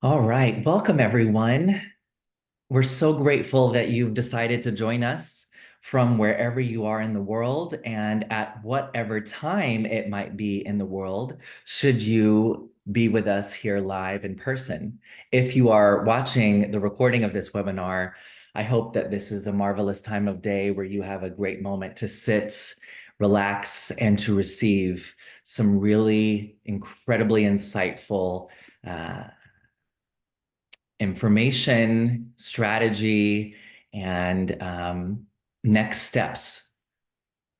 All right, welcome everyone. We're so grateful that you've decided to join us from wherever you are in the world and at whatever time it might be in the world, should you be with us here live in person. If you are watching the recording of this webinar, I hope that this is a marvelous time of day where you have a great moment to sit, relax, and to receive some really incredibly insightful information, strategy, and next steps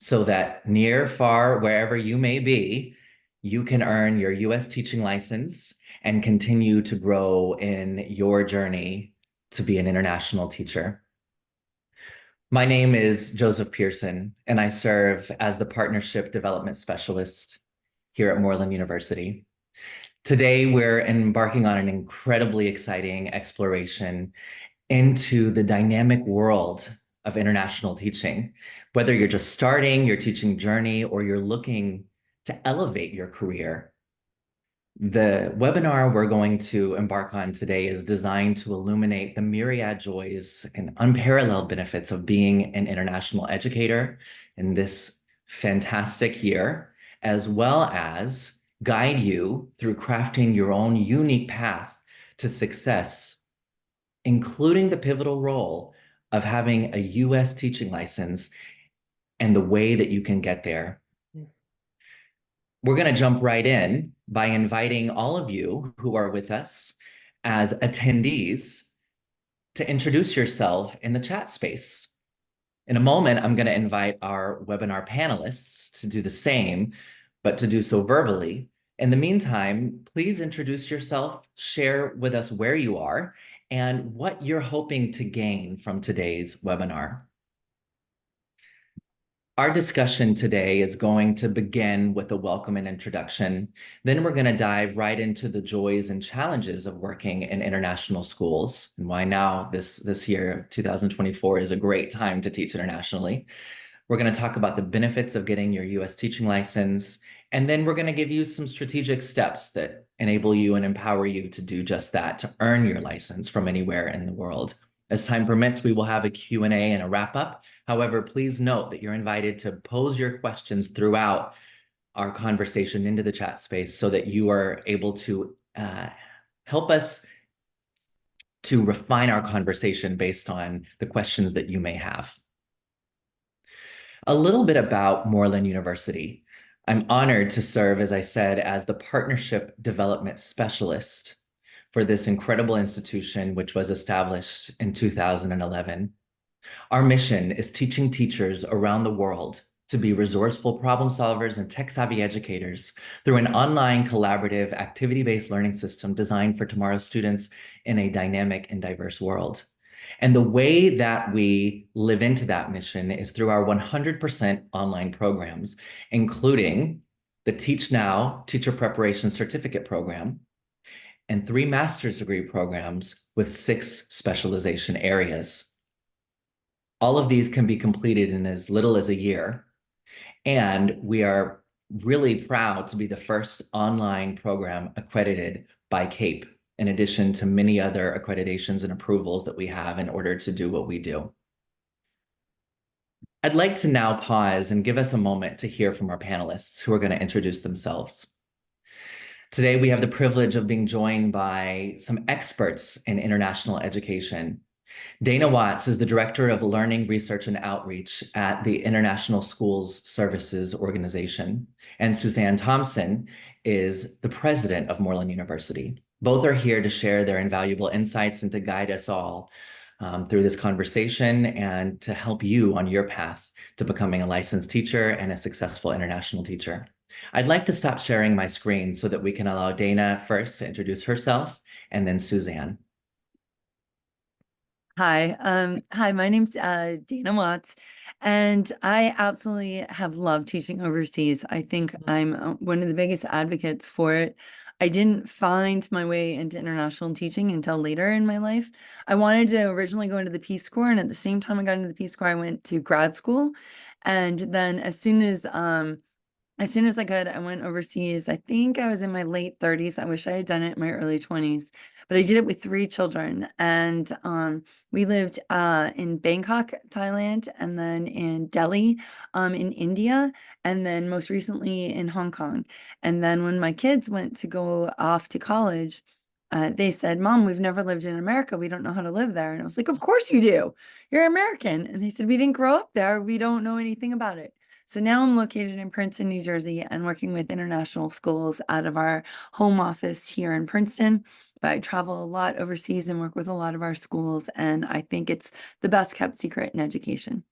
so that near, far, wherever you may be, you can earn your US teaching license and continue to grow in your journey to be an international teacher. My name is Joseph Pearson, and I serve as the Partnership Development Specialist here at Morland University. Today, we're embarking on an incredibly exciting exploration into the dynamic world of international teaching. Whether you're just starting your teaching journey or you're looking to elevate your career, the webinar we're going to embark on today is designed to illuminate the myriad joys and unparalleled benefits of being an international educator in this fantastic year, as well as guide you through crafting your own unique path to success, including the pivotal role of having a US teaching license and the way that you can get there. We're going to jump right in by inviting all of you who are with us as attendees to introduce yourself in the chat space. In a moment, I'm going to invite our webinar panelists to do the same, but to do so verbally. In the meantime, please introduce yourself, share with us where you are, and what you're hoping to gain from today's webinar. Our discussion today is going to begin with a welcome and introduction. Then we're going to dive right into the joys and challenges of working in international schools and why now this year, 2024, is a great time to teach internationally. We're going to talk about the benefits of getting your US teaching license, and then we're going to give you some strategic steps that enable you and empower you to do just that, to earn your license from anywhere in the world. As time permits, we will have a Q&A and a wrap-up. However, please note that you're invited to pose your questions throughout our conversation into the chat space so that you are able to help us to refine our conversation based on the questions that you may have. A little bit about Morland University. I'm honored to serve, as I said, as the Partnership Development Specialist for this incredible institution, which was established in 2011. Our mission is teaching teachers around the world to be resourceful problem solvers and tech-savvy educators through an online collaborative activity-based learning system designed for tomorrow's students in a dynamic and diverse world. And the way that we live into that mission is through our 100% online programs, including the Teach Now Teacher Preparation Certificate Program and 3 master's degree programs with 6 specialization areas. All of these can be completed in as little as a year. And we are really proud to be the first online program accredited by CAPE, in addition to many other accreditations and approvals that we have in order to do what we do. I'd like to now pause and give us a moment to hear from our panelists who are going to introduce themselves. Today, we have the privilege of being joined by some experts in international education. Dana Wattz is the Director of Learning, Research, and Outreach at the International Schools Services Organization, and Suzanne Thompson is the President of Morland University. Both are here to share their invaluable insights and to guide us all through this conversation and to help you on your path to becoming a licensed teacher and a successful international teacher. I'd like to stop sharing my screen so that we can allow Dana first to introduce herself and then Suzanne. Hi, my name's Dana Wattz, and I absolutely have loved teaching overseas. I think I'm one of the biggest advocates for it. I didn't find my way into international teaching until later in my life. I wanted to originally go into the Peace Corps, and at the same time I got into the Peace Corps, I went to grad school. And then as soon as as soon as I could, I went overseas. I think I was in my late 30s. I wish I had done it in my early 20s, but I did it with 3 children. And we lived in Bangkok, Thailand, and then in Delhi, in India, and then most recently in Hong Kong. And then when my kids went to go off to college, they said, Mom, we've never lived in America. We don't know how to live there. And I was like, Of course you do. You're American. And they said, We didn't grow up there. We don't know anything about it. So now I'm located in Princeton, New Jersey, and working with international schools out of our home office here in Princeton. But I travel a lot overseas and work with a lot of our schools, and I think it's the best kept secret in education.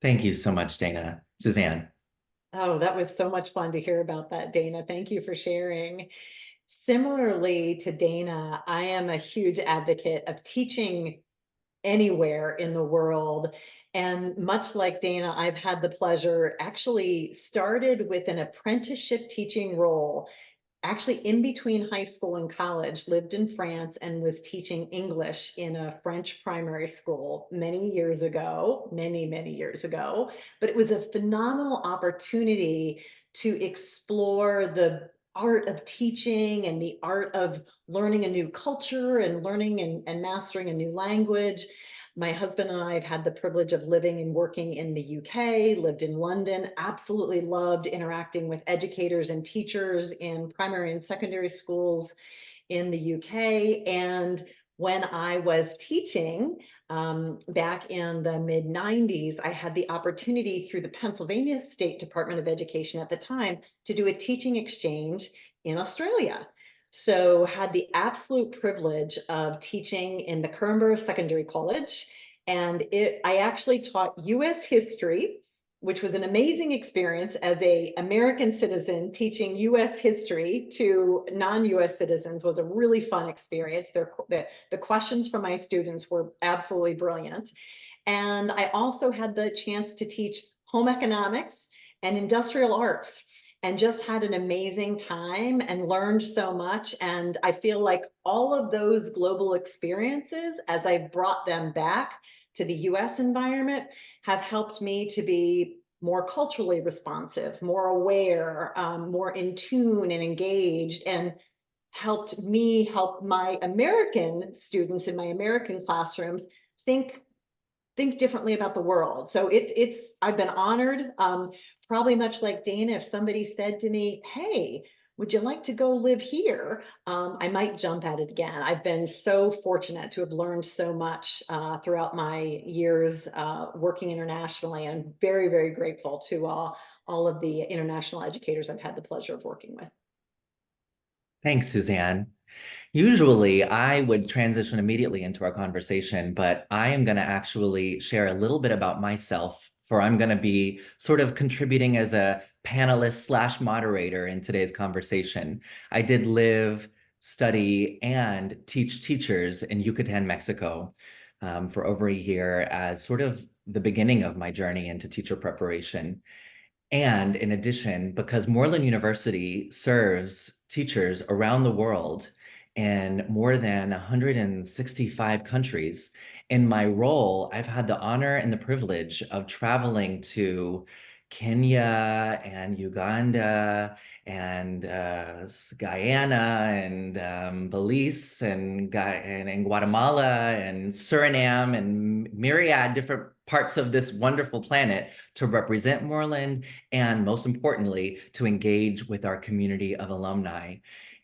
Thank you so much, Dana. Suzanne. Oh, that was so much fun to hear about that, Dana. Thank you for sharing. Similarly to Dana, I am a huge advocate of teaching anywhere in the world. And much like Dana, I've had the pleasure, actually started with an apprenticeship teaching role, actually in between high school and college, lived in France and was teaching English in a French primary school many years ago, many years ago. But it was a phenomenal opportunity to explore the art of teaching and the art of learning a new culture and learning and mastering a new language. My husband and I have had the privilege of living and working in the UK, lived in London, absolutely loved interacting with educators and teachers in primary and secondary schools in the UK. And when I was teaching back in the mid 90s, I had the opportunity through the Pennsylvania State Department of Education at the time to do a teaching exchange in Australia. So had the absolute privilege of teaching in the Currumborough Secondary College. And I actually taught US history, which was an amazing experience as a American citizen teaching US history to non-US citizens. Was a really fun experience. The questions from my students were absolutely brilliant. And I also had the chance to teach home economics and industrial arts and just had an amazing time and learned so much. And I feel like all of those global experiences, as I brought them back to the US environment, have helped me to be more culturally responsive, more aware, more in tune and engaged, and helped me help my American students in my American classrooms think differently about the world. So it's I've been honored. Probably much like Dana, if somebody said to me, "Hey, would you like to go live here?" I might jump at it again. I've been so fortunate to have learned so much throughout my years working internationally. I'm very grateful to all of the international educators I've had the pleasure of working with. Thanks, Suzanne. Usually, I would transition immediately into our conversation, but I am going to actually share a little bit about myself, for I'm going to be sort of contributing as a panelist slash moderator in today's conversation. I did live, study, and teach teachers in Yucatan, Mexico, for over a year as sort of the beginning of my journey into teacher preparation. And in addition, because Morland University serves teachers around the world in more than 165 countries, in my role, I've had the honor and the privilege of traveling to Kenya and Uganda and Guyana and Belize and Guatemala and Suriname and myriad different parts of this wonderful planet to represent Moreland and most importantly, to engage with our community of alumni.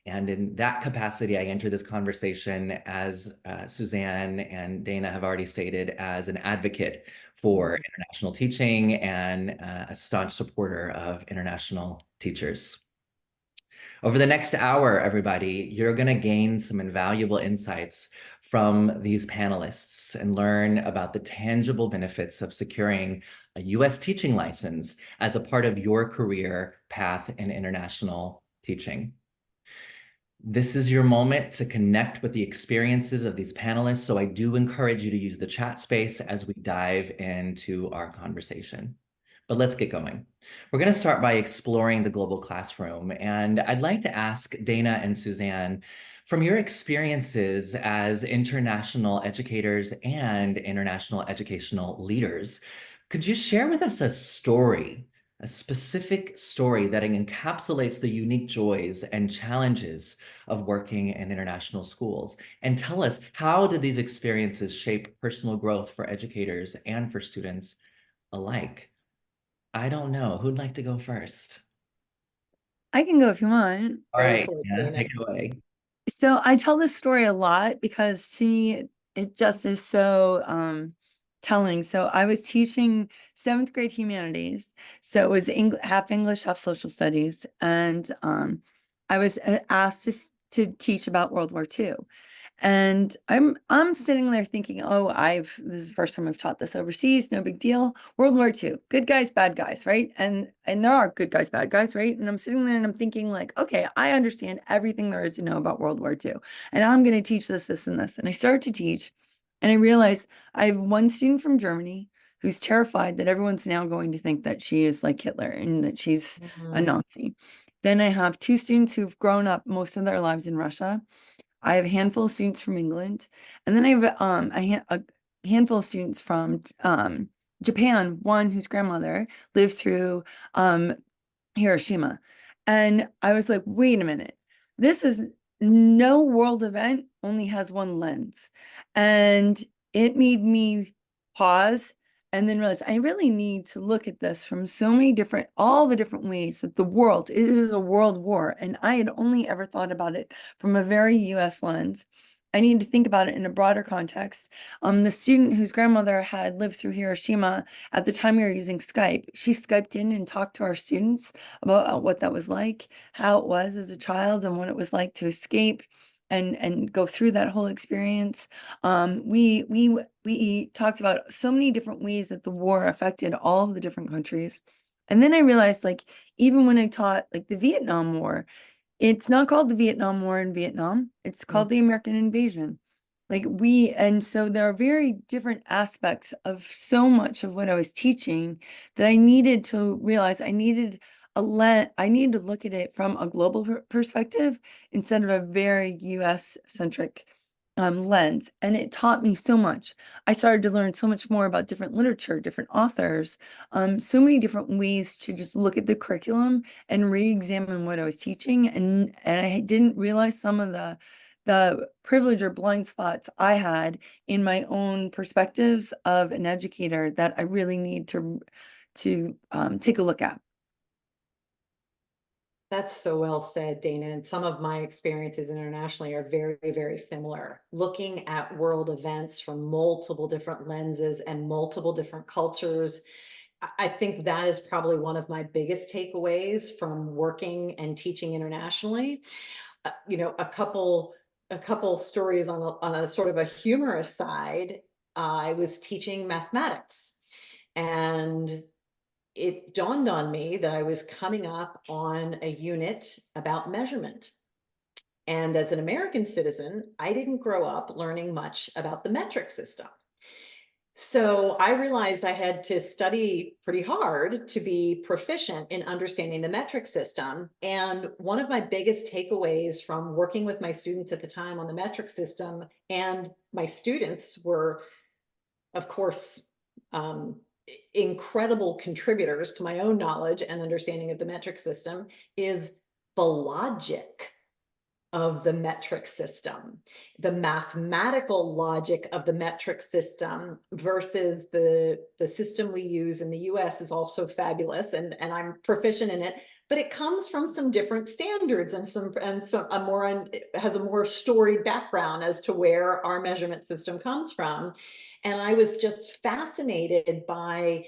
And in that capacity, I enter this conversation as Suzanne and Dana have already stated, as an advocate for international teaching and a staunch supporter of international teachers. Over the next hour, everybody, you're going to gain some invaluable insights from these panelists and learn about the tangible benefits of securing a US teaching license as a part of your career path in international teaching. This is your moment to connect with the experiences of these panelists, so I do encourage you to use the chat space as we dive into our conversation. But let's get going. We're going to start by exploring the global classroom, and I'd like to ask Dana and Suzanne, from your experiences as international educators and international educational leaders, could you share with us a story a specific story that encapsulates the unique joys and challenges of working in international schools. And tell us, how did these experiences shape personal growth for educators and for students alike? I don't know. Who'd like to go first? I can go if you want. All Go right, for it, Anna, Dana. take it away. So I tell this story a lot because to me, it just is so telling. So I was teaching seventh grade humanities. So it was half English, half social studies. And I was asked to teach about World War II. And I'm sitting there thinking, oh, this is the first time I've taught this overseas, no big deal. World War II, good guys, bad guys, right? And there are good guys, bad guys, right? And I'm sitting there and I'm thinking like, okay, I understand everything there is to know about World War II. And I'm going to teach this, this, and this. And I started to teach, and I realized I have one student from Germany who's terrified that everyone's now going to think that she is like Hitler and that she's a Nazi. Then I have two students who've grown up most of their lives in Russia. I have a handful of students from England, and then I have a handful of students from Japan, one whose grandmother lived through Hiroshima. And I was like, wait a minute, this is no world event only has one lens. And it made me pause and then realize I really need to look at this from so many different, all the different ways that the world, it is a world war. And I had only ever thought about it from a very US lens. I need to think about it in a broader context. The student whose grandmother had lived through Hiroshima at the time we were using Skype, she Skyped in and talked to our students about what that was like, how it was as a child, and what it was like to escape and go through that whole experience. We talked about so many different ways that the war affected all of the different countries. And then I realized, like, even when I taught like the Vietnam War, it's not called the Vietnam War in Vietnam. It's called the American invasion. And so there are very different aspects of so much of what I was teaching that I needed to realize I needed I needed to look at it from a global perspective instead of a very US centric lens. And it taught me so much. I started to learn so much more about different literature, different authors, so many different ways to just look at the curriculum and re-examine what I was teaching. And I didn't realize some of the privilege or blind spots I had in my own perspectives of an educator that I really need to take a look at. That's so well said, Dana. And some of my experiences internationally are very, very similar. Looking at world events from multiple different lenses and multiple different cultures. I think that is probably one of my biggest takeaways from working and teaching internationally. A couple stories on a sort of a humorous side. I was teaching mathematics, and it dawned on me that I was coming up on a unit about measurement. And as an American citizen, I didn't grow up learning much about the metric system. So I realized I had to study pretty hard to be proficient in understanding the metric system. And one of my biggest takeaways from working with my students at the time on the metric system, and my students were, of course, um, incredible contributors to my own knowledge and understanding of the metric system, is the logic of the metric system, the mathematical logic of the metric system versus the system we use in the US is also fabulous, and I'm proficient in it, but it comes from some different standards and some a more has a more storied background as to where our measurement system comes from. And I was just fascinated by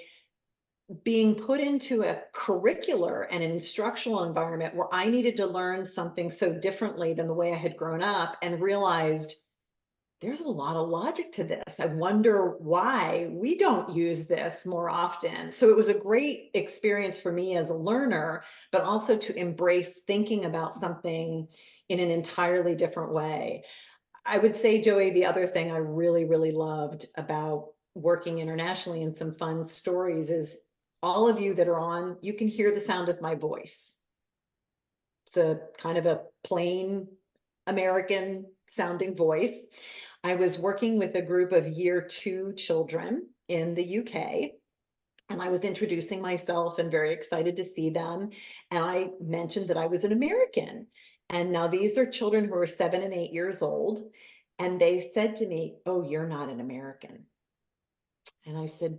being put into a curricular and an instructional environment where I needed to learn something so differently than the way I had grown up, and realized there's a lot of logic to this. I wonder why we don't use this more often. So it was a great experience for me as a learner, but also to embrace thinking about something in an entirely different way. I would say, Joey, the other thing I really, really loved about working internationally, and some fun stories, is all of you that are on, you can hear the sound of my voice. It's a kind of a plain American sounding voice. I was working with a group of year 2 children in the UK. And I was introducing myself and very excited to see them. And I mentioned that I was an American. And now these are children who are 7 and 8 years old. And they said to me, "Oh, you're not an American." And I said,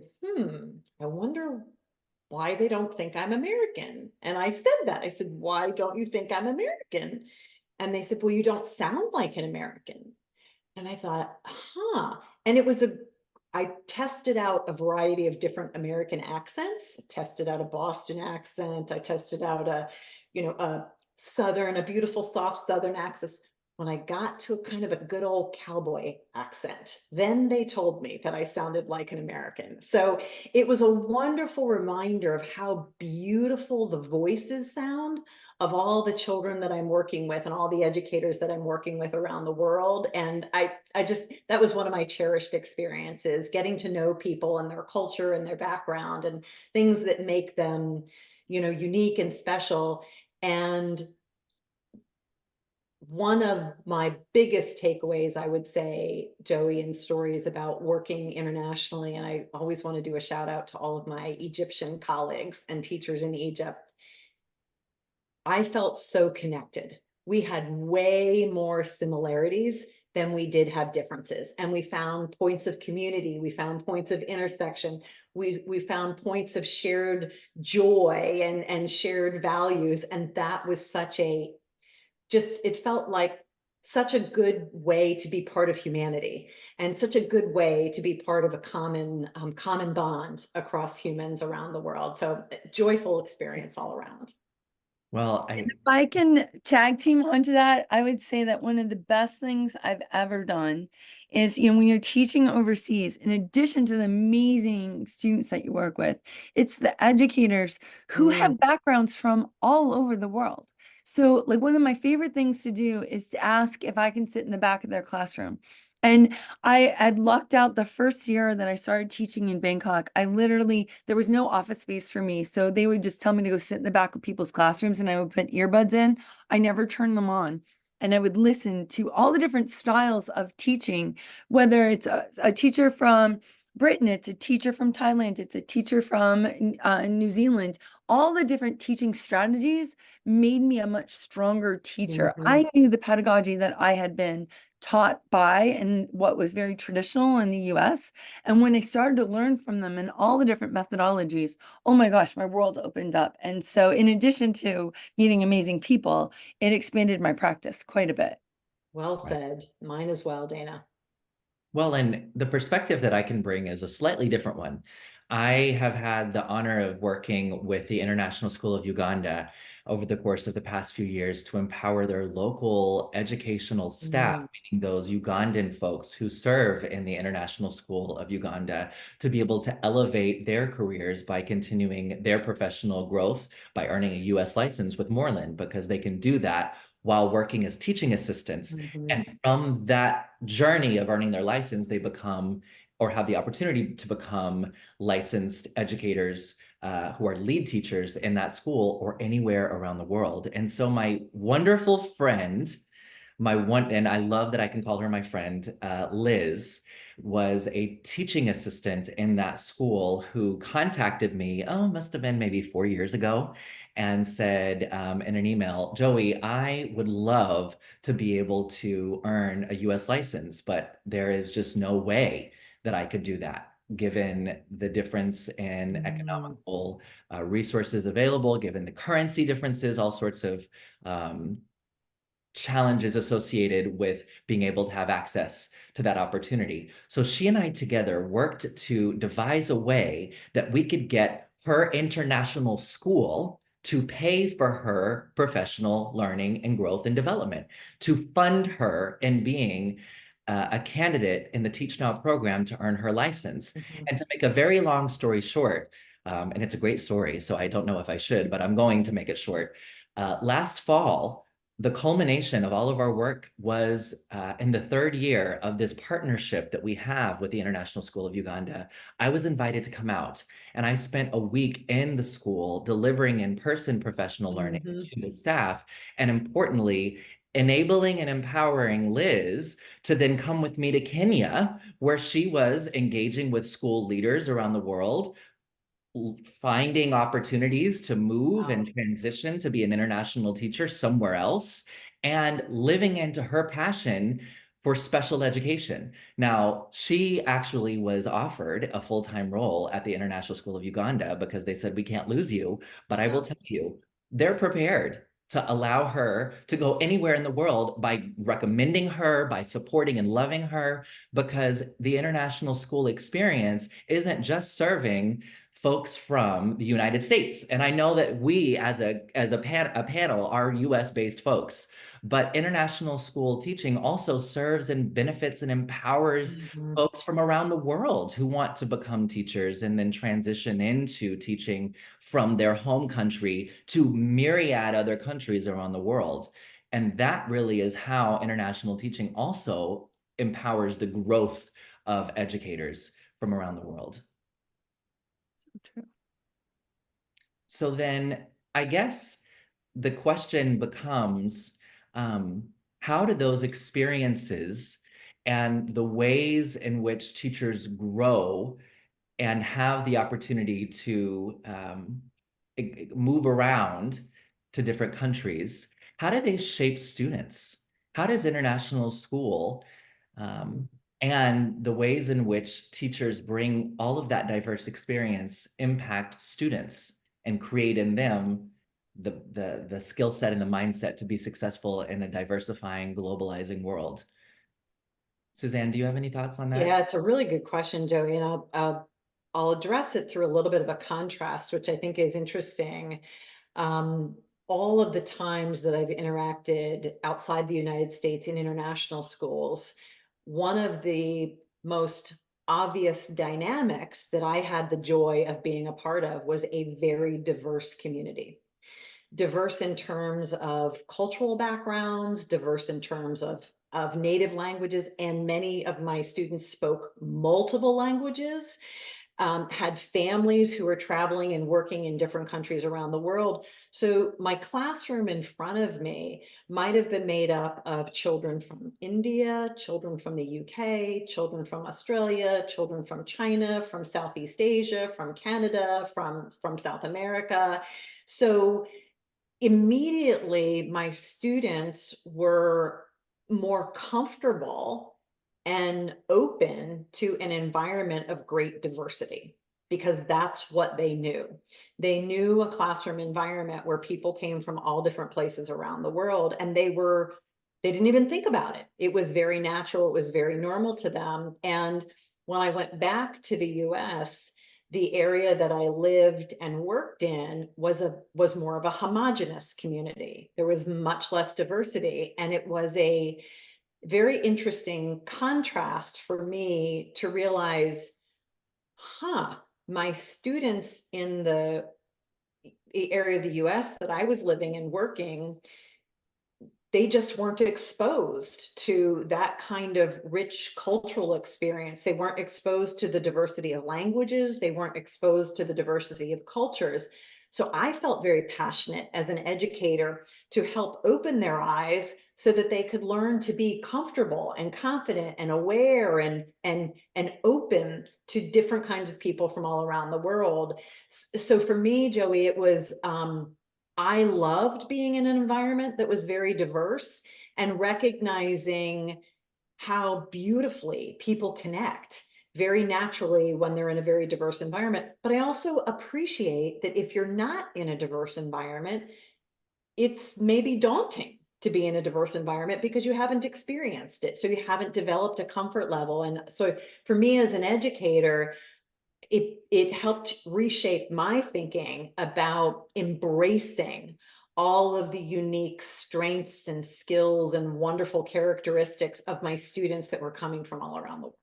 I wonder why they don't think I'm American. And I said that. I said, "Why don't you think I'm American?" And they said, "Well, you don't sound like an American." And I thought, huh. And I tested out a variety of different American accents. I tested out a Boston accent. I tested out a beautiful soft Southern accent. When I got to a kind of a good old cowboy accent, then they told me that I sounded like an American. So it was a wonderful reminder of how beautiful the voices sound of all the children that I'm working with and all the educators that I'm working with around the world. And I just, that was one of my cherished experiences, getting to know people and their culture and their background and things that make them, unique and special. And one of my biggest takeaways, I would say, Joey, in stories about working internationally, and I always want to do a shout out to all of my Egyptian colleagues and teachers in Egypt. I felt so connected. We had way more similarities than we did have differences. And we found points of community. We found points of intersection. We found points of shared joy and shared values. And that was it felt like such a good way to be part of humanity and such a good way to be part of a common bond across humans around the world. So joyful experience all around. Well, If I can tag team onto that, I would say that one of the best things I've ever done is, when you're teaching overseas, in addition to the amazing students that you work with, it's the educators who have backgrounds from all over the world. So, like, one of my favorite things to do is to ask if I can sit in the back of their classroom. And I had lucked out the first year that I started teaching in Bangkok. There was no office space for me. So they would just tell me to go sit in the back of people's classrooms and I would put earbuds in. I never turned them on. And I would listen to all the different styles of teaching, whether it's a teacher from Britain, it's a teacher from Thailand, it's a teacher from New Zealand. All the different teaching strategies made me a much stronger teacher. I knew the pedagogy that I had been taught by and what was very traditional in the US. And when I started to learn from them and all the different methodologies, oh my gosh, my world opened up. And so, in addition to meeting amazing people, it expanded my practice quite a bit. Well said. Mine as well, Dana. Well, and the perspective that I can bring is a slightly different one. I have had the honor of working with the International School of Uganda over the course of the past few years to empower their local educational staff, meaning those Ugandan folks who serve in the International School of Uganda, to be able to elevate their careers by continuing their professional growth by earning a US license with Morland, because they can do that while working as teaching assistants. And from that journey of earning their license, they become or have the opportunity to become licensed educators who are lead teachers in that school or anywhere around the world. And so my wonderful friend, and I love that I can call her my friend, Liz, was a teaching assistant in that school who contacted me, must have been maybe 4 years ago, and said in an email, "Joey, I would love to be able to earn a US license, but there is just no way that I could do that, given the difference in economical resources available, given the currency differences, all sorts of challenges associated with being able to have access to that opportunity." So she and I together worked to devise a way that we could get her international school to pay for her professional learning and growth and development, to fund her in being a candidate in the Teach Now program to earn her license. And to make a very long story short, and it's a great story, so I don't know if I should, but I'm going to make it short. Last fall, the culmination of all of our work was in the third year of this partnership that we have with the International School of Uganda. I was invited to come out, and I spent a week in the school delivering in-person professional learning to the staff, and importantly, enabling and empowering Liz to then come with me to Kenya, where she was engaging with school leaders around the world, finding opportunities to move Wow. and transition to be an international teacher somewhere else and living into her passion for special education. Now, she actually was offered a full-time role at the International School of Uganda because they said, we can't lose you. But I will tell you, they're prepared to allow her to go anywhere in the world by recommending her, by supporting and loving her, because the international school experience isn't just serving folks from the United States. And I know that we as a panel are US based folks, but international school teaching also serves and benefits and empowers Mhm. folks from around the world who want to become teachers and then transition into teaching from their home country to myriad other countries around the world. And that really is how international teaching also empowers the growth of educators from around the world. True. So then I guess the question becomes, how do those experiences and the ways in which teachers grow and have the opportunity to move around to different countries, how do they shape students? How does international school um, and the ways in which teachers bring all of that diverse experience impact students and create in them the skill set and the mindset to be successful in a diversifying, globalizing world? Suzanne, do you have any thoughts on that? Yeah, it's a really good question, Joey, and I'll address it through a little bit of a contrast, which I think is interesting. Um, all of the times that I've interacted outside the United States in international schools, one of the most obvious dynamics that I had the joy of being a part of was a very diverse community. Diverse in terms of cultural backgrounds, diverse in terms of native languages, and many of my students spoke multiple languages, had families who were traveling and working in different countries around the world. So my classroom in front of me might have been made up of children from India, children from the UK, children from Australia, children from China, from Southeast Asia, from Canada, from South America. So immediately my students were more comfortable and open to an environment of great diversity because that's what they knew. They knew a classroom environment where people came from all different places around the world, and they didn't even think about it. It was very natural, it was very normal to them. And when I went back to the US, the area that I lived and worked in was more of a homogenous community. There was much less diversity, and it was a very interesting contrast for me to realize, my students in the area of the US that I was living and working, they just weren't exposed to that kind of rich cultural experience. They weren't exposed to the diversity of languages. They weren't exposed to the diversity of cultures. So I felt very passionate as an educator to help open their eyes so that they could learn to be comfortable and confident and aware and open to different kinds of people from all around the world. So for me, Joey, it was I loved being in an environment that was very diverse and recognizing how beautifully people connect very naturally when they're in a very diverse environment. But I also appreciate that if you're not in a diverse environment, it's maybe daunting to be in a diverse environment because you haven't experienced it. So you haven't developed a comfort level. And so for me as an educator, it helped reshape my thinking about embracing all of the unique strengths and skills and wonderful characteristics of my students that were coming from all around the world.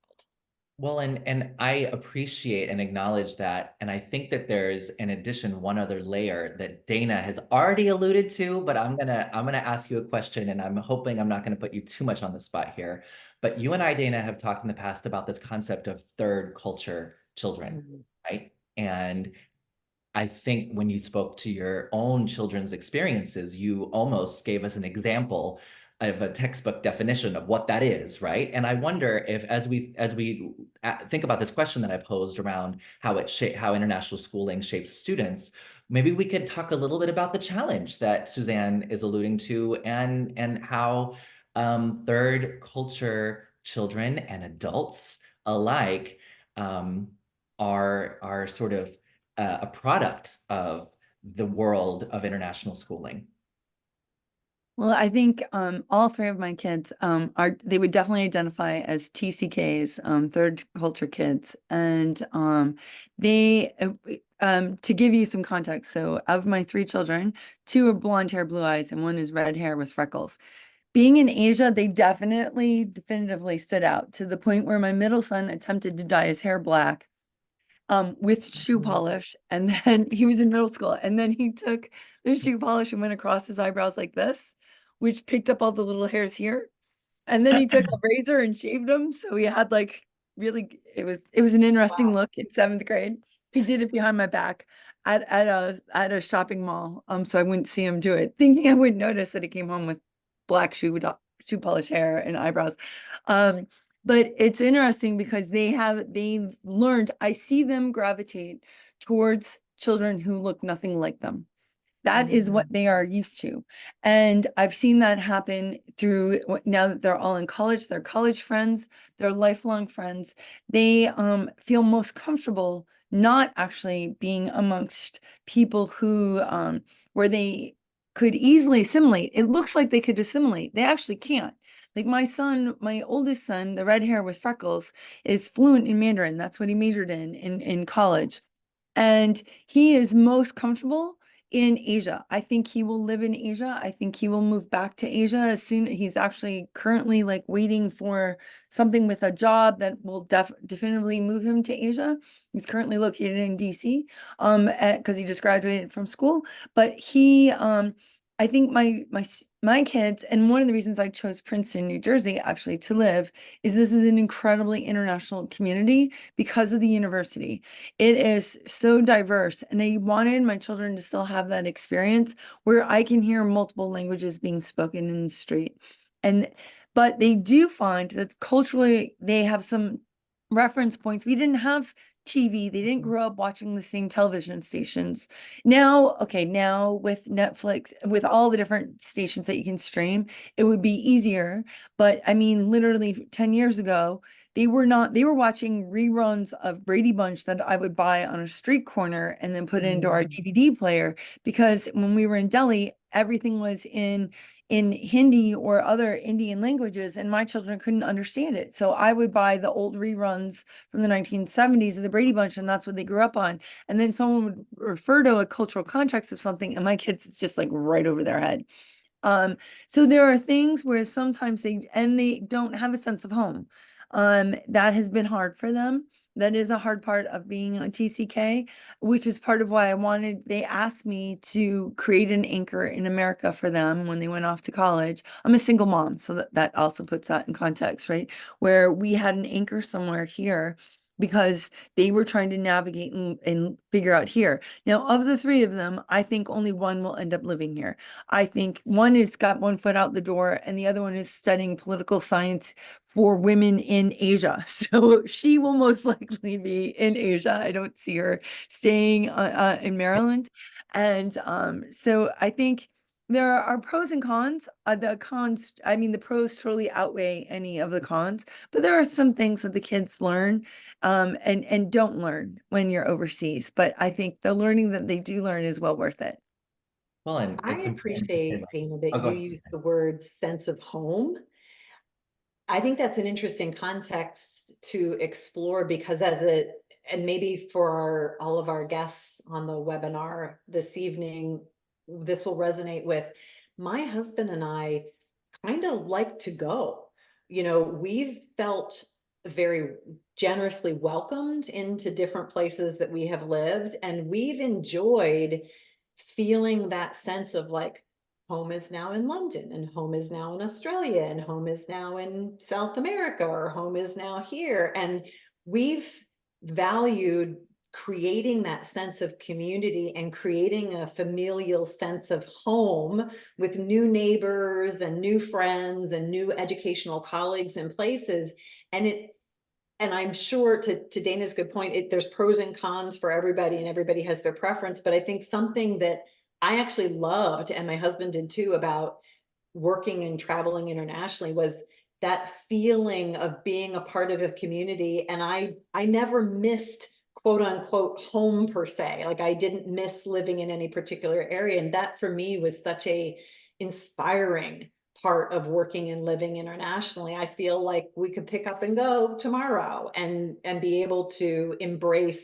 Well, and I appreciate and acknowledge that. And I think that there's, in addition, one other layer that Dana has already alluded to, but I'm gonna ask you a question, and I'm hoping I'm not gonna put you too much on the spot here. But you and I, Dana, have talked in the past about this concept of third culture children, Mhm. right? And I think when you spoke to your own children's experiences, you almost gave us an example a textbook definition of what that is, right? And I wonder if, as we think about this question that I posed around how international schooling shapes students, maybe we could talk a little bit about the challenge that Suzanne is alluding to, and how third culture children and adults alike are sort of a product of the world of international schooling. Well, I think all three of my kids they would definitely identify as TCKs, third culture kids, and they to give you some context. So, of my three children, two are blonde hair, blue eyes, and one is red hair with freckles. Being in Asia, they definitively stood out to the point where my middle son attempted to dye his hair black with shoe polish, and then he was in middle school, and then he took the shoe polish and went across his eyebrows like this, which picked up all the little hairs here. And then he took a razor and shaved them, so he had like really it was an interesting look in 7th grade. He did it behind my back at a shopping mall, so I wouldn't see him do it, thinking I wouldn't notice that he came home with black shoe polish hair and eyebrows. But it's interesting because they've learned, I see them gravitate towards children who look nothing like them. That is what they are used to. And I've seen that happen through now that they're all in college, they're college friends, they're lifelong friends. They feel most comfortable not actually being amongst people who where they could easily assimilate. It looks like they could assimilate. They actually can't. Like my son, my oldest son, the red hair with freckles, is fluent in Mandarin. That's what he majored in college. And he is most comfortable in Asia. I think he will live in Asia. I think he will move back to Asia as soon. He's actually currently like waiting for something with a job that will definitively move him to Asia. He's currently located in DC because he just graduated from school. But he I think my kids, and one of the reasons I chose Princeton, New Jersey, actually to live, is this is an incredibly international community because of the university. It is so diverse, and I wanted my children to still have that experience where I can hear multiple languages being spoken in the street. But they do find that culturally they have some reference points. We didn't have TV. They didn't grow up watching the same television stations. Now with Netflix, with all the different stations that you can stream, it would be easier. But I mean, literally 10 years ago, they were watching reruns of Brady Bunch that I would buy on a street corner and then put into our DVD player, because when we were in Delhi, everything was in Hindi or other Indian languages, and my children couldn't understand it. So I would buy the old reruns from the 1970s of the Brady Bunch, and that's what they grew up on. And then someone would refer to a cultural context of something, and my kids, it's just like right over their head. So there are things where sometimes they don't have a sense of home. That has been hard for them. That is a hard part of being a TCK, which is part of why they asked me to create an anchor in America for them when they went off to college. I'm a single mom, so that also puts that in context, right? Where we had an anchor somewhere here because they were trying to navigate and figure out here. Now, of the three of them, I think only one will end up living here. I think one has got one foot out the door, and the other one is studying political science for women in Asia. So she will most likely be in Asia. I don't see her staying in Maryland. And so I think there are pros and cons. The pros totally outweigh any of the cons, but there are some things that the kids learn and don't learn when you're overseas. But I think the learning that they do learn is well worth it. Well, and I it's important to say appreciate, that. Dana, Oh, that go you ahead, use Suzanne. the word sense of home. I think that's an interesting context to explore, because and maybe for all of our guests on the webinar this evening, this will resonate with my husband and I kind of like to go. We've felt very generously welcomed into different places that we have lived, and we've enjoyed feeling that sense of like, home is now in London, and home is now in Australia, and home is now in South America, or home is now here. And we've valued creating that sense of community and creating a familial sense of home with new neighbors and new friends and new educational colleagues and places. And I'm sure, to Dana's good point, there's pros and cons for everybody, and everybody has their preference. But I think something that I actually loved, and my husband did too, about working and traveling internationally, was that feeling of being a part of a community. And I never missed, quote unquote, home per se. Like, I didn't miss living in any particular area. And that for me was such a inspiring part of working and living internationally. I feel like we could pick up and go tomorrow and be able to embrace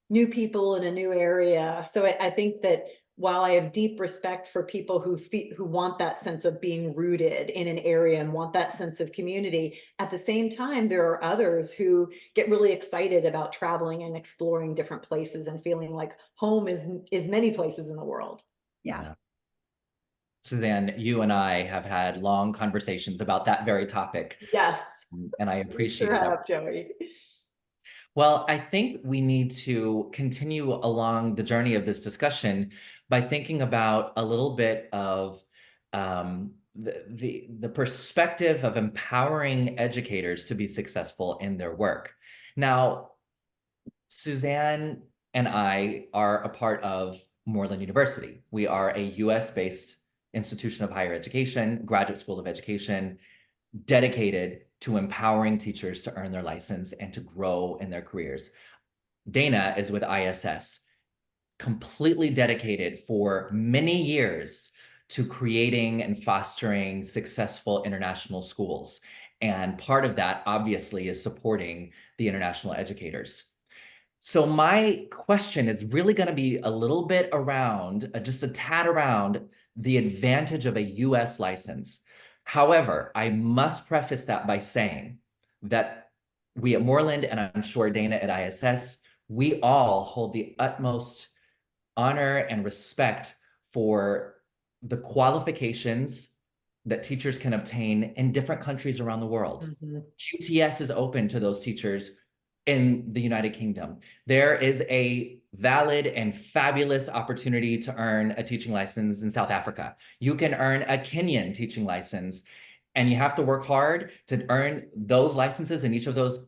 new people in a new area. So I think that while I have deep respect for people who want that sense of being rooted in an area and want that sense of community, at the same time, there are others who get really excited about traveling and exploring different places and feeling like home is many places in the world. Yeah. Suzanne, you and I have had long conversations about that very topic, Yes, and I we appreciate sure that. have, Joey. Well, I think we need to continue along the journey of this discussion by thinking about a little bit of the perspective of empowering educators to be successful in their work. Now, Suzanne and I are a part of Morland University. We are a US-based institution of higher education, graduate school of education, dedicated to empowering teachers to earn their license and to grow in their careers. Dana is with ISS, completely dedicated for many years to creating and fostering successful international schools. And part of that, obviously, is supporting the international educators. So my question is really going to be a little bit around, just a tad around the advantage of a US license. However, I must preface that by saying that we at Morland, and I'm sure Dana at ISS, we all hold the utmost honor and respect for the qualifications that teachers can obtain in different countries around the world. Mhm. QTS is open to those teachers in the United Kingdom. There is a valid and fabulous opportunity to earn a teaching license in South Africa. You can earn a Kenyan teaching license, and you have to work hard to earn those licenses in each of those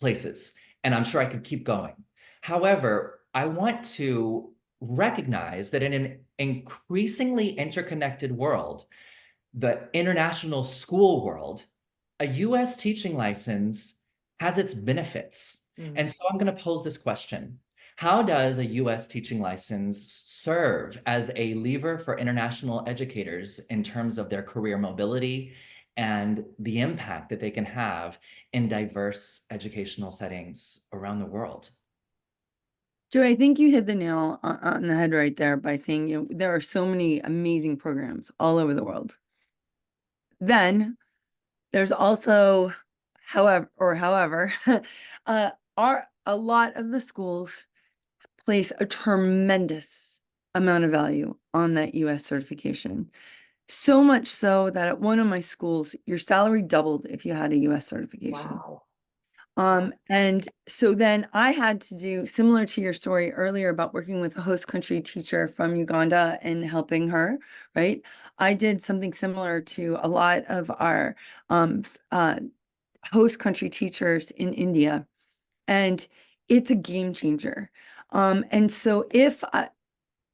places. And I'm sure I could keep going. However, I want to recognize that in an increasingly interconnected world, the international school world, a US teaching license has its benefits. And so I'm going to pose this question. How does a US teaching license serve as a lever for international educators in terms of their career mobility and the impact that they can have in diverse educational settings around the world? Joe, I think you hit the nail on the head right there by saying, there are so many amazing programs all over the world. Then there's also, however, a lot of the schools place a tremendous amount of value on that US certification. So much so that at one of my schools, your salary doubled if you had a US certification. Wow. And so then I had to do, similar to your story earlier about working with a host country teacher from Uganda and helping her, right? I did something similar to a lot of our host country teachers in India, and it's a game changer. And so if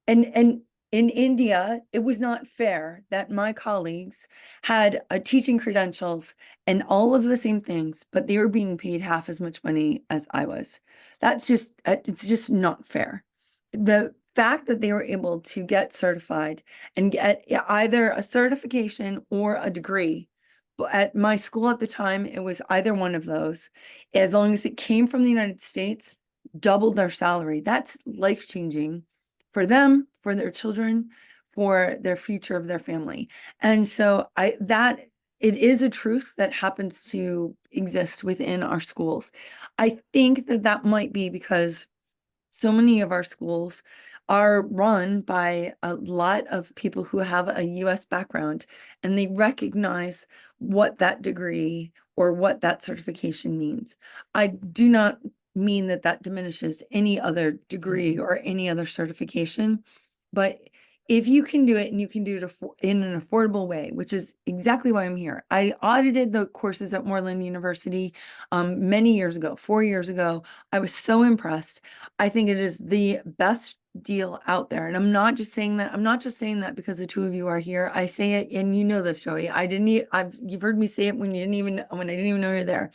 and in India, it was not fair that my colleagues had teaching credentials and all of the same things, but they were being paid half as much money as I was. That's just, it's just not fair. The fact that they were able to get certified and get either a certification or a degree, but at my school at the time, it was either one of those, as long as it came from the United States, doubled their salary. That's life-changing for them, for their children, for their future of their family. And so it is a truth that happens to exist within our schools. I think that might be because so many of our schools are run by a lot of people who have a US background, and they recognize what that degree or what that certification means. I do not mean that that diminishes any other degree or any other certification. But if you can do it and you can do it in an affordable way, which is exactly why I'm here. I audited the courses at Morland University many years ago, 4 years ago. I was so impressed. I think it is the best deal out there. And I'm not just saying that because the two of you are here. I say it, and you know this, Joey. You've heard me say it when I didn't even know you're there.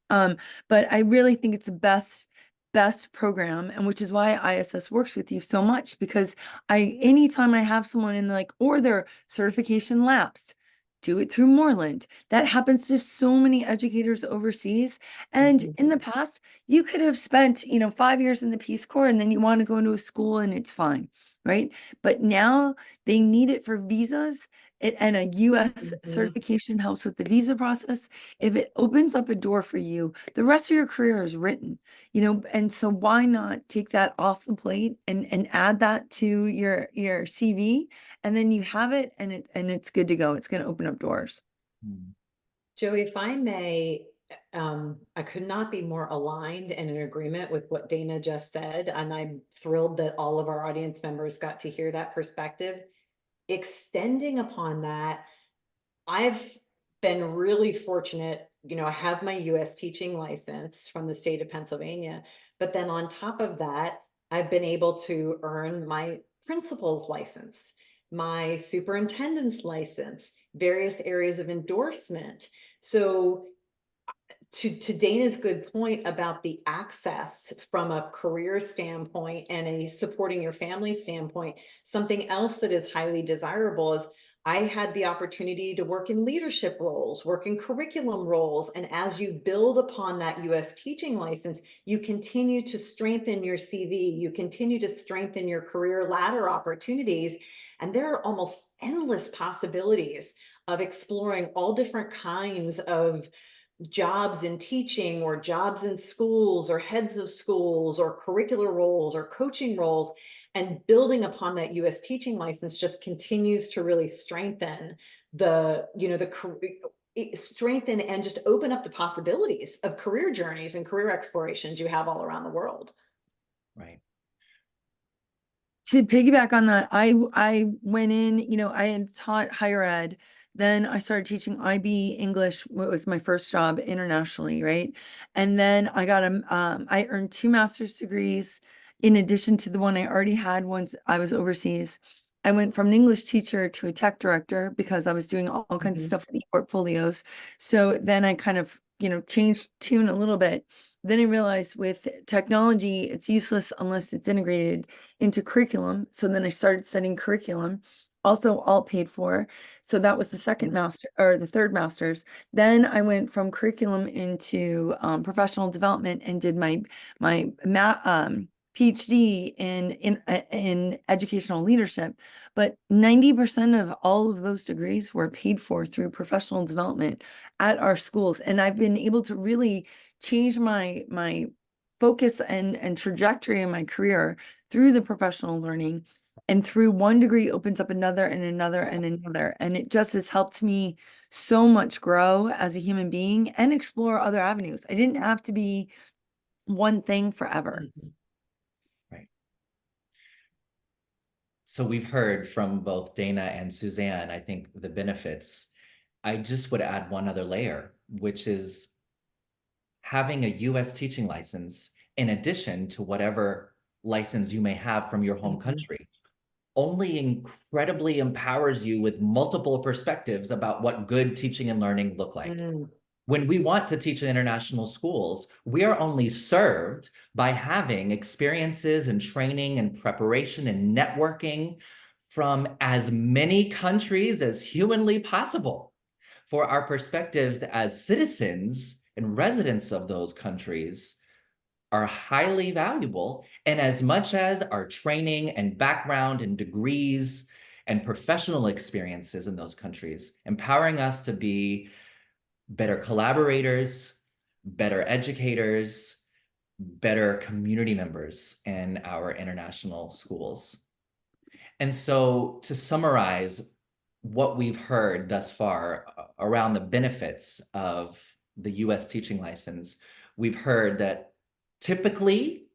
But I really think it's the best program, and which is why ISS works with you so much, because anytime I have someone in or their certification lapsed, do it through Moreland. That happens to so many educators overseas. And in the past, you could have spent, 5 years in the Peace Corps, and then you want to go into a school and it's fine, right? But now they need it for visas. And a US certification helps with the visa process. If it opens up a door for you, the rest of your career is written, and so why not take that off the plate and add that to your CV, and then you have it, and it's good to go. It's going to open up doors. Joey, if I may, I could not be more aligned and in agreement with what Dana just said, and I'm thrilled that all of our audience members got to hear that perspective. Extending upon that, I've been really fortunate. I have my US teaching license from the state of Pennsylvania, but then on top of that, I've been able to earn my principal's license, my superintendent's license, various areas of endorsement. So to Dana's good point about the access from a career standpoint and a supporting your family standpoint, something else that is highly desirable is I had the opportunity to work in leadership roles, work in curriculum roles. And as you build upon that US teaching license, you continue to strengthen your CV, you continue to strengthen your career ladder opportunities. And there are almost endless possibilities of exploring all different kinds of jobs in teaching or jobs in schools or heads of schools or curricular roles or coaching roles, and building upon that US teaching license just continues to really strengthen strengthen and just open up the possibilities of career journeys and career explorations you have all around the world. Right. To piggyback on that, I went in, I had taught higher ed. Then I started teaching IB English, what was my first job internationally, right? And then I earned 2 master's degrees in addition to the one I already had once I was overseas. I went from an English teacher to a tech director because I was doing all kinds of stuff with e-portfolios. So then I kind of, changed tune a little bit. Then I realized with technology, it's useless unless it's integrated into curriculum. So then I started studying curriculum, also all paid for. So that was the second master or the third master's. Then I went from curriculum into professional development and did my PhD in educational leadership. But 90% of all of those degrees were paid for through professional development at our schools. And I've been able to really change my focus and trajectory in my career through the professional learning, and through one degree opens up another and another and another. And it just has helped me so much grow as a human being and explore other avenues. I didn't have to be one thing forever. Right. So we've heard from both Dana and Suzanne, I think, the benefits. I just would add one other layer, which is having a US teaching license in addition to whatever license you may have from your home country only incredibly empowers you with multiple perspectives about what good teaching and learning look like. When we want to teach in international schools, we are only served by having experiences and training and preparation and networking from as many countries as humanly possible. For our perspectives as citizens and residents of those countries are highly valuable. And as much as our training and background and degrees and professional experiences in those countries, empowering us to be better collaborators, better educators, better community members in our international schools. And so to summarize what we've heard thus far around the benefits of the US teaching license, we've heard that Typically,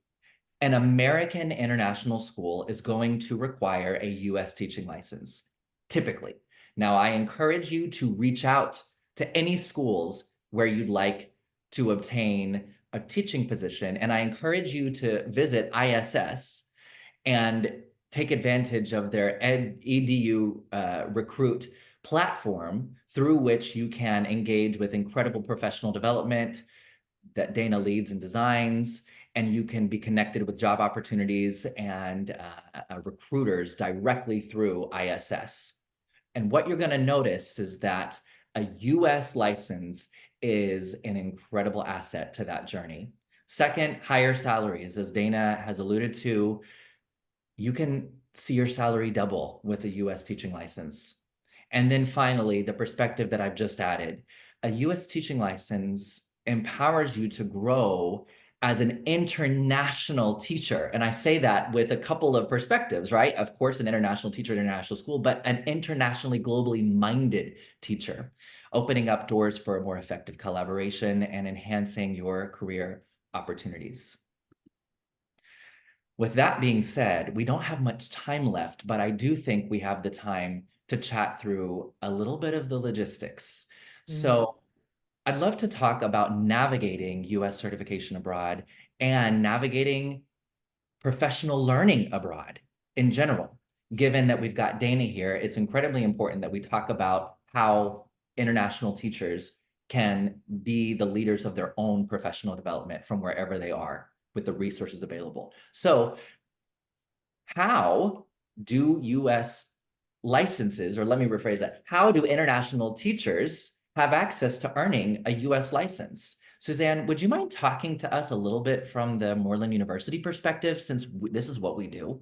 an American international school is going to require a US teaching license, typically. Now, I encourage you to reach out to any schools where you'd like to obtain a teaching position, and I encourage you to visit ISS and take advantage of their EDU recruit platform through which you can engage with incredible professional development that Dana leads and designs, and you can be connected with job opportunities and recruiters directly through ISS. And what you're going to notice is that a US license is an incredible asset to that journey. Second, higher salaries. As Dana has alluded to, you can see your salary double with a US teaching license. And then finally, the perspective that I've just added, a US teaching license empowers you to grow as an international teacher. And I say that with a couple of perspectives, right? Of course, an international teacher at an international school, but an internationally, globally minded teacher, opening up doors for a more effective collaboration and enhancing your career opportunities. With that being said, we don't have much time left, but I do think we have the time to chat through a little bit of the logistics. So I'd love to talk about navigating US certification abroad and navigating professional learning abroad in general. Given that we've got Dana here, it's incredibly important that we talk about how international teachers can be the leaders of their own professional development from wherever they are with the resources available. So how do US licenses, or let me rephrase that, how do international teachers have access to earning a US license? Suzanne, would you mind talking to us a little bit from the Morland University perspective, since this is what we do?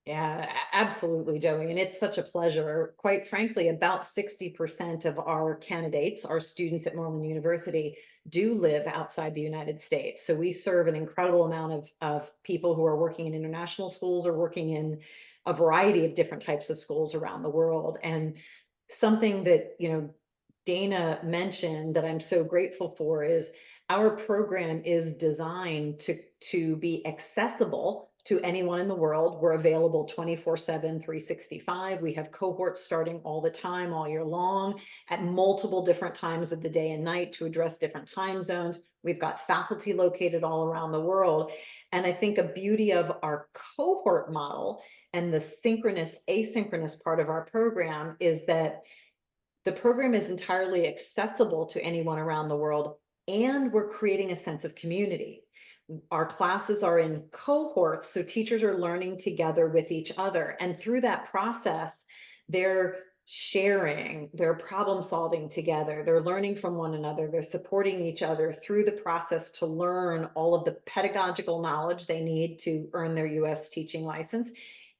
Yeah, absolutely, Joey. And it's such a pleasure. Quite frankly, about 60% of our candidates, our students at Morland University, do live outside the United States. So we serve an incredible amount of people who are working in international schools or working in a variety of different types of schools around the world. And something that, Dana mentioned that I'm so grateful for is our program is designed to be accessible to anyone in the world. We're available 24/7, 365. We have cohorts starting all the time, all year long, at multiple different times of the day and night to address different time zones. We've got faculty located all around the world. And I think a beauty of our cohort model and the synchronous, asynchronous part of our program is that the program is entirely accessible to anyone around the world, and we're creating a sense of community. Our classes are in cohorts, so teachers are learning together with each other. And through that process, they're sharing, they're problem solving together, they're learning from one another, they're supporting each other through the process to learn all of the pedagogical knowledge they need to earn their US teaching license.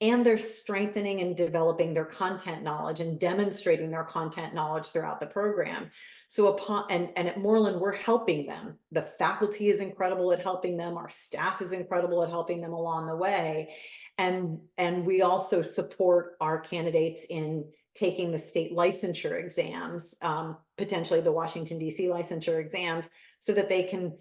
And they're strengthening and developing their content knowledge and demonstrating their content knowledge throughout the program. So and at Morland, we're helping them. The faculty is incredible at helping them. Our staff is incredible at helping them along the way. And we also support our candidates in taking the state licensure exams, potentially the Washington, D.C. licensure exams, so that they can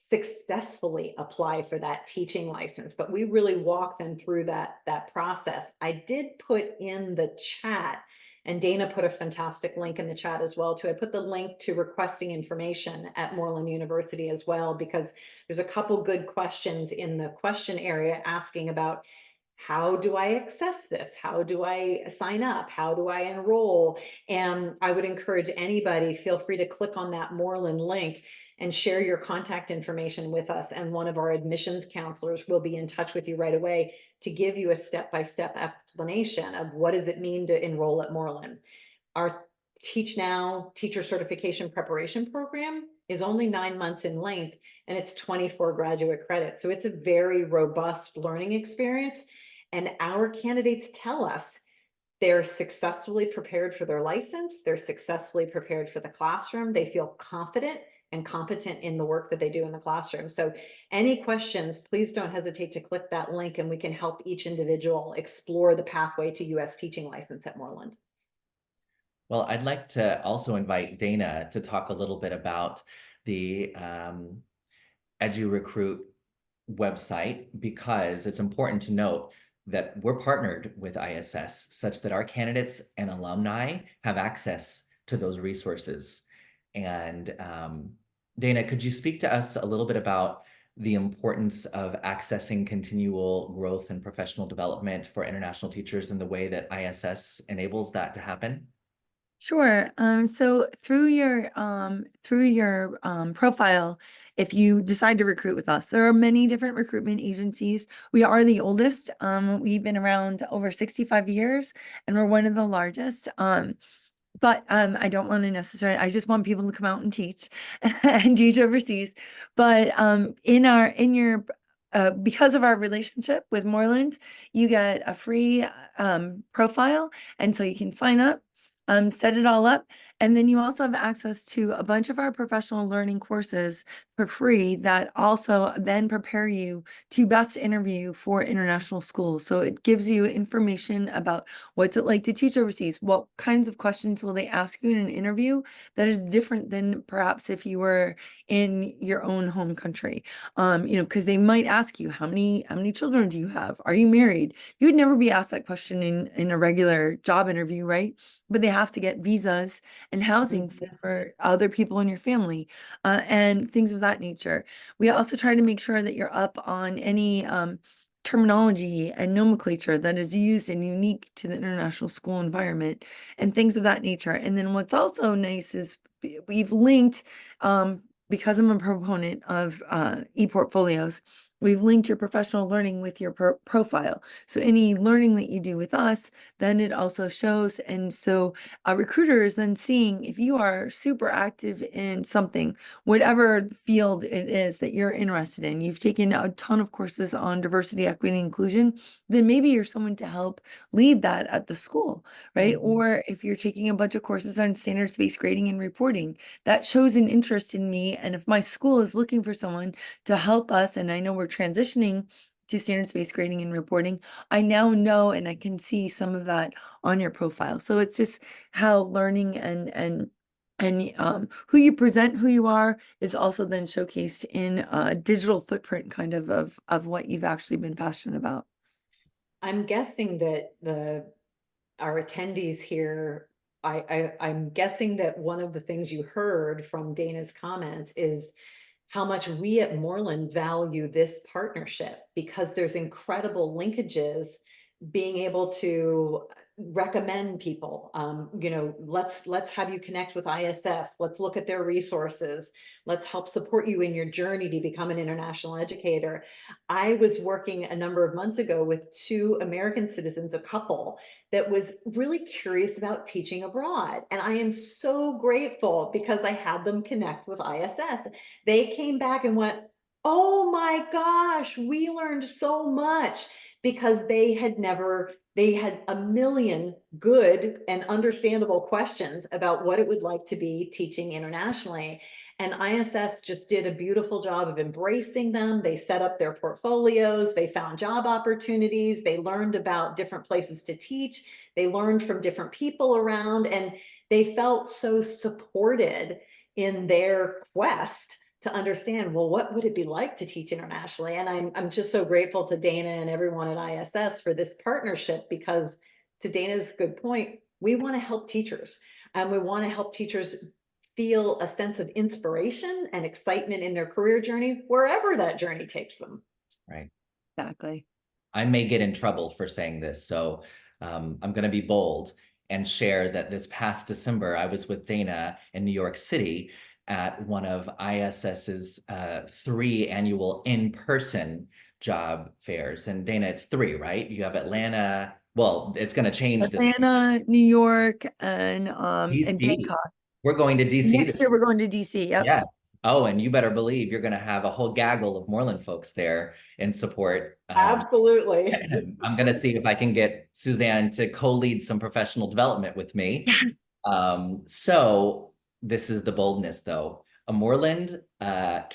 successfully apply for that teaching license. But we really walk them through that process. I did put in the chat, and Dana put a fantastic link in the chat as well too. I put the link to requesting information at Morland University as well, because there's a couple good questions in the question area asking about, how do I access this? How do I sign up? How do I enroll? And I would encourage anybody, feel free to click on that Morland link and share your contact information with us. And one of our admissions counselors will be in touch with you right away to give you a step-by-step explanation of what does it mean to enroll at Morland. Our Teach Now teacher certification preparation program is only 9 months in length, and it's 24 graduate credits. So it's a very robust learning experience. And our candidates tell us they're successfully prepared for their license, they're successfully prepared for the classroom, they feel confident and competent in the work that they do in the classroom. So any questions, please don't hesitate to click that link, and we can help each individual explore the pathway to US teaching license at Morland. Well, I'd like to also invite Dana to talk a little bit about the EduRecruit website because it's important to note that we're partnered with ISS such that our candidates and alumni have access to those resources. And Dana, could you speak to us a little bit about the importance of accessing continual growth and professional development for international teachers and the way that ISS enables that to happen? Sure. So through your profile, if you decide to recruit with us, there are many different recruitment agencies. We are the oldest. We've been around over 65 years, and we're one of the largest. But I don't want to necessarily, I just want people to come out and teach and teach overseas. But because of our relationship with Morland, you get a free profile. And so you can sign up, set it all up. And then you also have access to a bunch of our professional learning courses for free that also then prepare you to best interview for international schools. So it gives you information about what's it like to teach overseas, what kinds of questions will they ask you in an interview that is different than perhaps if you were in your own home country. Because they might ask you, how many children do you have? Are you married? You'd never be asked that question in a regular job interview, right? But they have to get visas and housing for other people in your family, and things of that nature. We also try to make sure that you're up on any terminology and nomenclature that is used and unique to the international school environment and things of that nature. And then what's also nice is we've linked, because I'm a proponent of e-portfolios, we've linked your professional learning with your profile. So any learning that you do with us, then it also shows. And so a recruiter is then seeing if you are super active in something, whatever field it is that you're interested in, you've taken a ton of courses on diversity, equity, and inclusion, then maybe you're someone to help lead that at the school, right? Or if you're taking a bunch of courses on standards-based grading and reporting, that shows an interest in me. And if my school is looking for someone to help us, and I know we're transitioning to standards-based grading and reporting, I now know and I can see some of that on your profile. So it's just how learning and who you present, who you are, is also then showcased in a digital footprint kind of what you've actually been passionate about. I'm guessing that our attendees here, I'm guessing that one of the things you heard from Dana's comments is how much we at Moreland value this partnership, because there's incredible linkages, being able to recommend people. Let's have you connect with ISS. Let's look at their resources. Let's help support you in your journey to become an international educator. I was working a number of months ago with two American citizens, a couple that was really curious about teaching abroad. And I am so grateful because I had them connect with ISS. They came back and went, oh my gosh, we learned so much, because they had a million good and understandable questions about what it would like to be teaching internationally. And ISS just did a beautiful job of embracing them. They set up their portfolios, they found job opportunities, they learned about different places to teach, they learned from different people around, and they felt so supported in their quest to understand, well, what would it be like to teach internationally? And I'm just so grateful to Dana and everyone at ISS for this partnership, because to Dana's good point, we want to help teachers, and we want to help teachers feel a sense of inspiration and excitement in their career journey, wherever that journey takes them. Right. Exactly. I may get in trouble for saying this, so I'm going to be bold and share that this past December, I was with Dana in New York City at one of ISS's 3 annual in-person job fairs. And Dana, it's 3, right? You have Atlanta. Well, it's going to change this. Atlanta, New York, and DC. Bangkok. We're going to DC. Next year we're going to DC. Yep. Yeah. Oh, and you better believe you're going to have a whole gaggle of Moreland folks there in support. Absolutely. I'm going to see if I can get Suzanne to co-lead some professional development with me. So this is the boldness, though. A Moreland current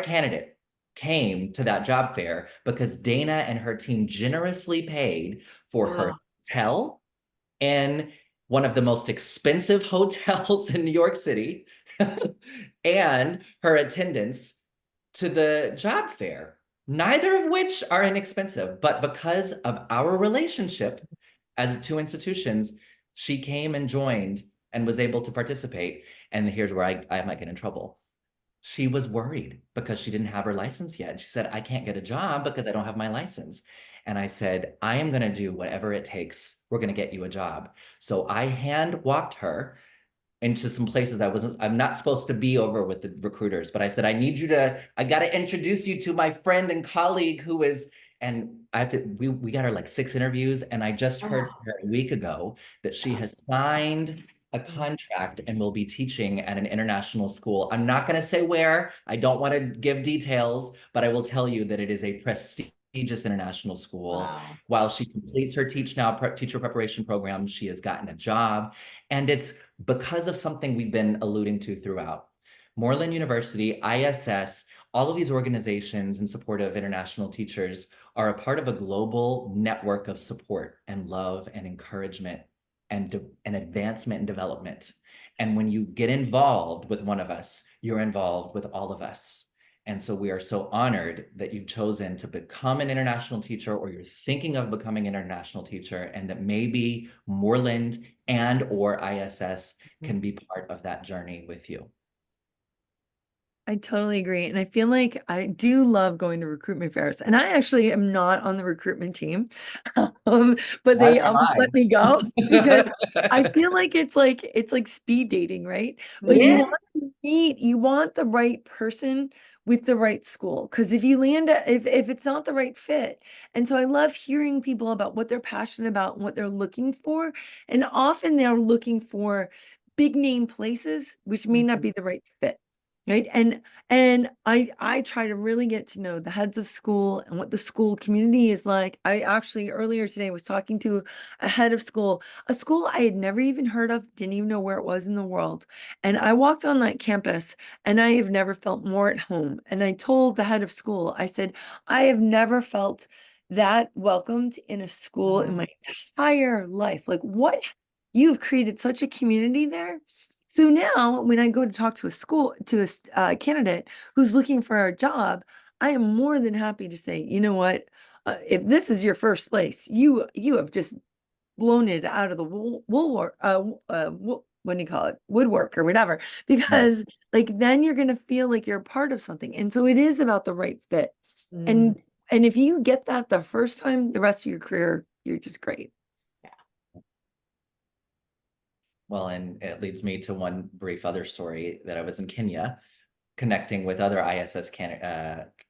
candidate, came to that job fair because Dana and her team generously paid for her hotel in one of the most expensive hotels in New York City and her attendance to the job fair, neither of which are inexpensive. But because of our relationship as two institutions, she came and joined and was able to participate. And here's where I might get in trouble. She was worried because she didn't have her license yet. She said, I can't get a job because I don't have my license. And I said, I am going to do whatever it takes. We're going to get you a job. So I hand walked her into some places I'm not supposed to be over with the recruiters, but I said, I got to introduce you to my friend and colleague who is, and we got her like 6 interviews, and I just heard Wow. from her a week ago that she has signed a contract and will be teaching at an international school. I'm not going to say where, I don't want to give details, but I will tell you that it is a prestigious international school. Wow. While she completes her teacher preparation program, she has gotten a job, and it's because of something we've been alluding to throughout. Moreland University, ISS, all of these organizations in support of international teachers are a part of a global network of support and love and encouragement and advancement and development. And when you get involved with one of us, you're involved with all of us. And so we are so honored that you've chosen to become an international teacher, or you're thinking of becoming an international teacher, and that maybe Moreland and or ISS can be part of that journey with you. I totally agree. And I feel like I do love going to recruitment fairs. And I actually am not on the recruitment team, but they Neither am always I. let me go because I feel like it's like speed dating, right? But you Yeah. want to meet, you want the right person with the right school. Because if you land if it's not the right fit. And so I love hearing people about what they're passionate about and what they're looking for. And often they're looking for big name places, which may not be the right fit. Right. And I try to really get to know the heads of school and what the school community is like. I actually earlier today was talking to a head of school, a school I had never even heard of, didn't even know where it was in the world. And I walked on that campus and I have never felt more at home. And I told the head of school, I said, I have never felt that welcomed in a school in my entire life. Like what you've created such a community there. So now when I go to talk to a school, to a candidate who's looking for a job, I am more than happy to say, you know what, if this is your first place, you have just blown it out of the what do you call it, woodwork or whatever, Right. because like then you're gonna feel like you're a part of something, and so it is about the right fit, Mm. and if you get that the first time, the rest of your career, you're just great. Well, and it leads me to one brief other story that I was in Kenya connecting with other ISS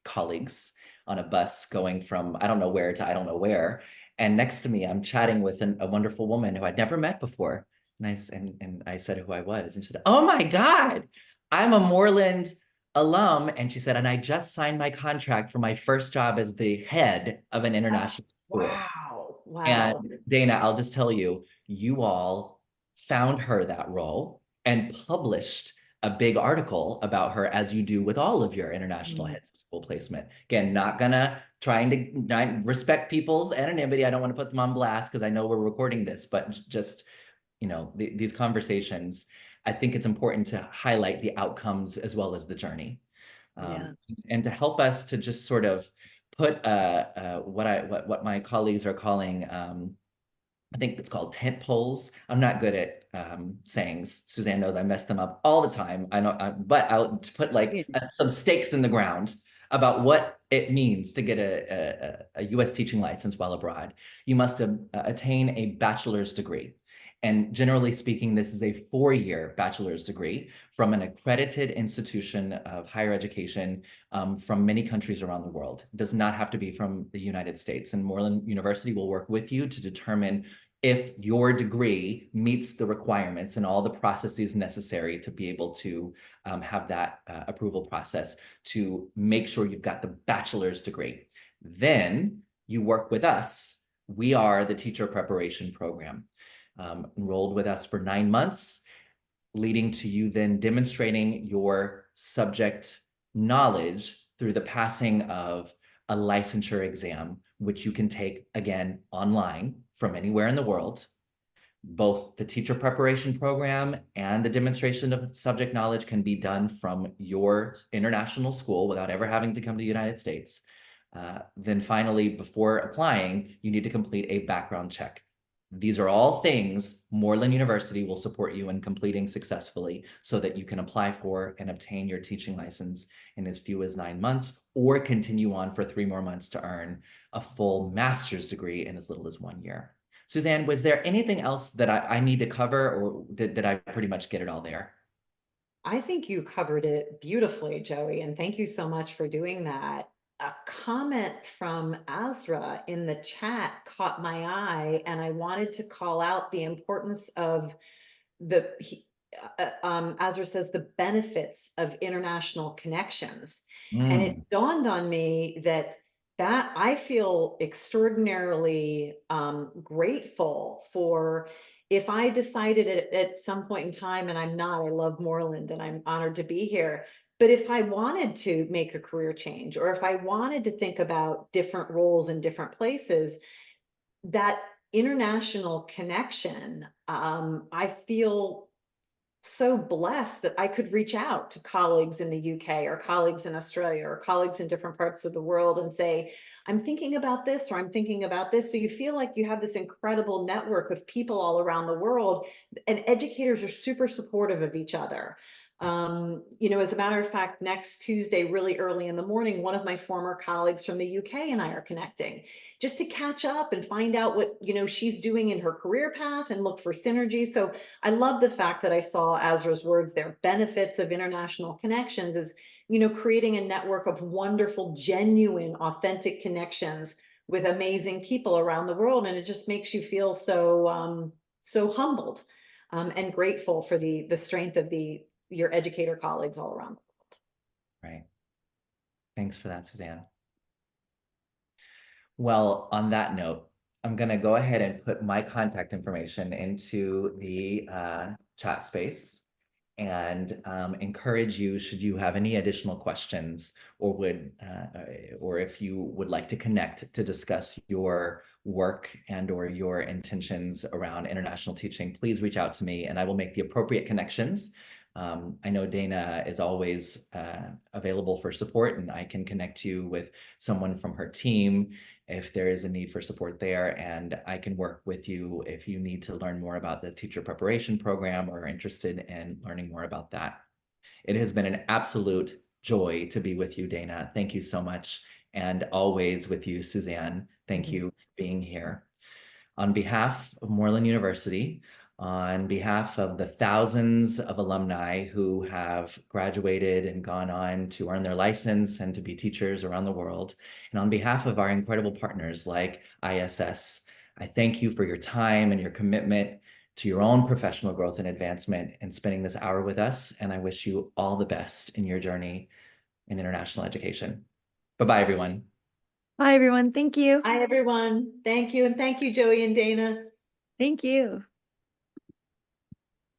colleagues on a bus going from I don't know where to I don't know where. And next to me, I'm chatting with a wonderful woman who I'd never met before. And I said who I was. And she said, Oh my God, I'm a Moreland alum. And she said, and I just signed my contract for my first job as the head of an international school. Wow. And Wow. Dana, I'll just tell you, you all found her that role and published a big article about her, as you do with all of your international Mm. heads of school placement. Again, not gonna trying to not respect people's anonymity. I don't want to put them on blast because I know we're recording this, but just, these conversations, I think it's important to highlight the outcomes as well as the journey. Yeah. And to help us to just sort of put what my colleagues are calling I think it's called tent poles. I'm not good at sayings. Suzanne knows I mess them up all the time. I know, but I'll put like some stakes in the ground about what it means to get a U.S. teaching license while abroad. You must attain a bachelor's degree. And generally speaking, this is a 4-year bachelor's degree from an accredited institution of higher education from many countries around the world. It does not have to be from the United States. And Moreland University will work with you to determine if your degree meets the requirements and all the processes necessary to be able to have that approval process to make sure you've got the bachelor's degree. Then you work with us. We are the teacher preparation program. Enrolled with us for 9 months, leading to you then demonstrating your subject knowledge through the passing of a licensure exam, which you can take again online from anywhere in the world. Both the teacher preparation program and the demonstration of subject knowledge can be done from your international school without ever having to come to the United States. Then finally, before applying, you need to complete a background check. These are all things Morland University will support you in completing successfully so that you can apply for and obtain your teaching license in as few as 9 months, or continue on for 3 more months to earn a full master's degree in as little as 1 year. Suzanne, was there anything else that I need to cover, or did I pretty much get it all there? I think you covered it beautifully, Joey, and thank you so much for doing that. A comment from Azra in the chat caught my eye, and I wanted to call out the importance of Azra says the benefits of international connections. And it dawned on me that I feel extraordinarily grateful for. If I decided at some point in time, and I'm not, I love Morland and I'm honored to be here, but if I wanted to make a career change, or if I wanted to think about different roles in different places, that international connection, I feel so blessed that I could reach out to colleagues in the UK or colleagues in Australia or colleagues in different parts of the world and say, I'm thinking about this, or I'm thinking about this. So you feel like you have this incredible network of people all around the world, and educators are super supportive of each other. As a matter of fact, next Tuesday, really early in the morning, one of my former colleagues from the UK and I are connecting just to catch up and find out what, she's doing in her career path and look for synergy. So I love the fact that I saw Azra's words there. Benefits of international connections is, creating a network of wonderful, genuine, authentic connections with amazing people around the world. And it just makes you feel so humbled and grateful for the strength of your educator colleagues all around the world. Right. Thanks for that, Suzanne. Well, on that note, I'm going to go ahead and put my contact information into the chat space, and encourage you, should you have any additional questions, or if you would like to connect to discuss your work and or your intentions around international teaching, please reach out to me and I will make the appropriate connections. I know Dana is always available for support, and I can connect you with someone from her team if there is a need for support there, and I can work with you if you need to learn more about the teacher preparation program or are interested in learning more about that. It has been an absolute joy to be with you, Dana. Thank you so much. And always with you, Suzanne. Thank you for being here. On behalf of Morland University, on behalf of the thousands of alumni who have graduated and gone on to earn their license and to be teachers around the world, and on behalf of our incredible partners like ISS, I thank you for your time and your commitment to your own professional growth and advancement and spending this hour with us. And I wish you all the best in your journey in international education. Bye-bye, everyone. Bye, everyone. Thank you. Hi, everyone. Thank you. And thank you, Joey and Dana. Thank you.